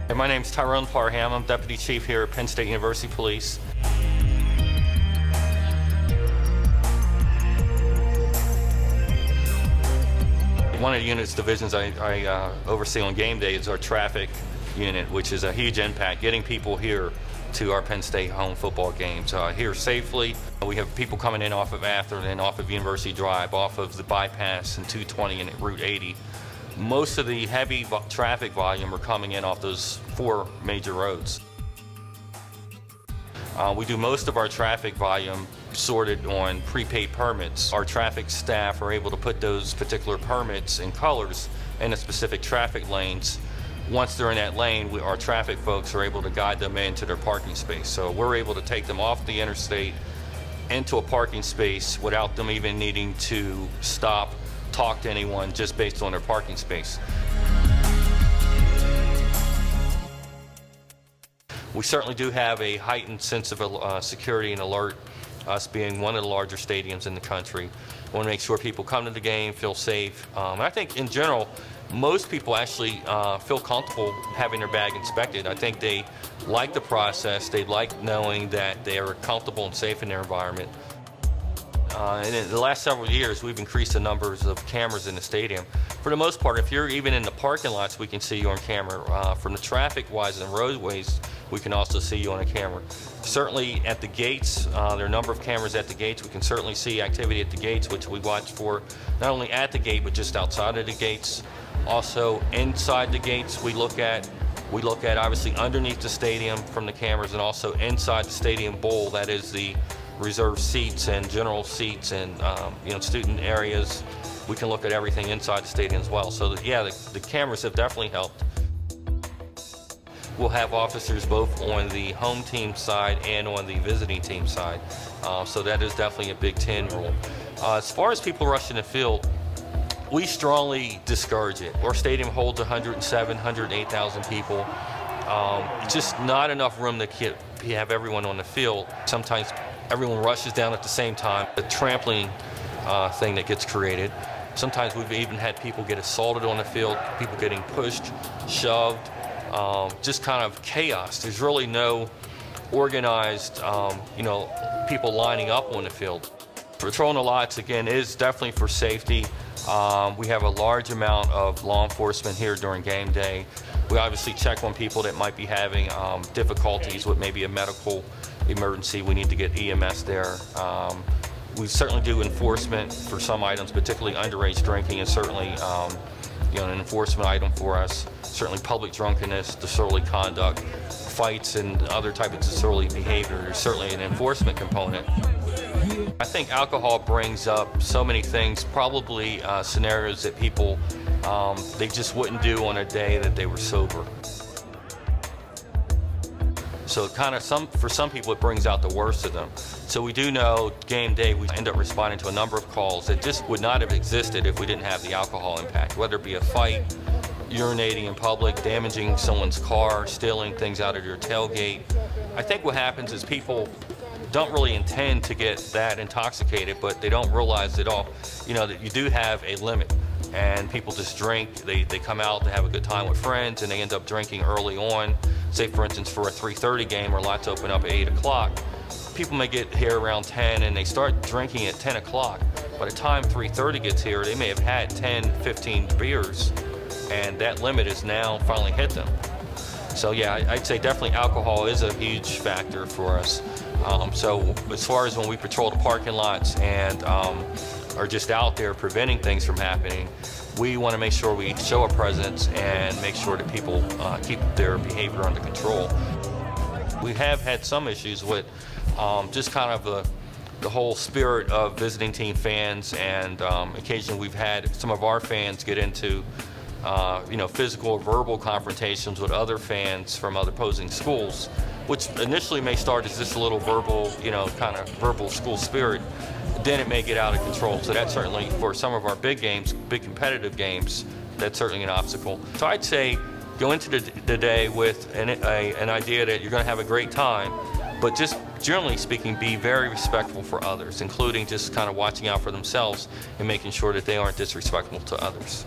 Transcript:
Hey, my name's Tyrone Parham. I'm Deputy Chief here at Penn State University Police. One of the unit's divisions I oversee on game day is our traffic unit, which is a huge impact, getting people here to our Penn State home football games here safely. We have people coming in off of Atherton, off of University Drive, off of the bypass and 220 and Route 80. Most of the heavy traffic volume are coming in off those 4 major roads. We do most of our traffic volume sorted on prepaid permits. Our traffic staff are able to put those particular permits and colors in the specific traffic lanes. Once they're in that lane, our traffic folks are able to guide them into their parking space. So we're able to take them off the interstate into a parking space without them even needing to stop, talk to anyone, just based on their parking space. We certainly do have a heightened sense of security and alert, us being one of the larger stadiums in the country. We want to make sure people come to the game, feel safe. And I think in general, most people actually feel comfortable having their bag inspected. I think they like the process. They like knowing that they are comfortable and safe in their environment. And in the last several years, we've increased the numbers of cameras in the stadium. For the most part, if you're even in the parking lots, we can see you on camera. From the traffic-wise and roadways, we can also see you on a camera. Certainly at the gates, there are a number of cameras at the gates. We can certainly see activity at the gates, which we watch for not only at the gate, but just outside of the gates. Also inside the gates, we look at obviously underneath the stadium from the cameras, and also inside the stadium bowl, that is the reserved seats and general seats and student areas. We can look at everything inside the stadium as well. So yeah, the cameras have definitely helped. We'll have officers both on the home team side and on the visiting team side. So that is definitely a Big Ten rule. As far as people rushing the field, we strongly discourage it. Our stadium holds 107, 108,000 people. Just not enough room to have everyone on the field. Sometimes everyone rushes down at the same time. The trampling thing that gets created. Sometimes we've even had people get assaulted on the field, people getting pushed, shoved, just kind of chaos. There's really no organized, people lining up on the field. Patrolling the lots, again, is definitely for safety. We have a large amount of law enforcement here during game day. We obviously check on people that might be having difficulties with maybe a medical emergency. We need to get EMS there. We certainly do enforcement for some items, particularly underage drinking is certainly an enforcement item for us. Certainly public drunkenness, disorderly conduct, fights, and other types of disorderly behavior is certainly an enforcement component. I think alcohol brings up so many things, probably scenarios that people, they just wouldn't do on a day that they were sober. So for some people, it brings out the worst of them. So we do know game day, we end up responding to a number of calls that just would not have existed if we didn't have the alcohol impact, whether it be a fight, urinating in public, damaging someone's car, stealing things out of your tailgate. I think what happens is people don't really intend to get that intoxicated, but they don't realize at all, that you do have a limit. And people just drink, they come out, they have a good time with friends, and they end up drinking early on. Say, for instance, for a 3:30 game where lots open up at 8 o'clock, people may get here around 10 and they start drinking at 10 o'clock. By the time 3:30 gets here, they may have had 10, 15 beers, and that limit is now finally hit them. So yeah, I'd say definitely alcohol is a huge factor for us. So as far as when we patrol the parking lots and are just out there preventing things from happening, we want to make sure we show a presence and make sure that people keep their behavior under control. We have had some issues with just kind of the whole spirit of visiting team fans, and occasionally we've had some of our fans get into physical or verbal confrontations with other fans from other opposing schools, which initially may start as just a little verbal, kind of verbal school spirit. Then it may get out of control. So that's certainly, for some of our big games, big competitive games, that's certainly an obstacle. So I'd say go into the day with an idea that you're going to have a great time, but just generally speaking, be very respectful for others, including just kind of watching out for themselves and making sure that they aren't disrespectful to others.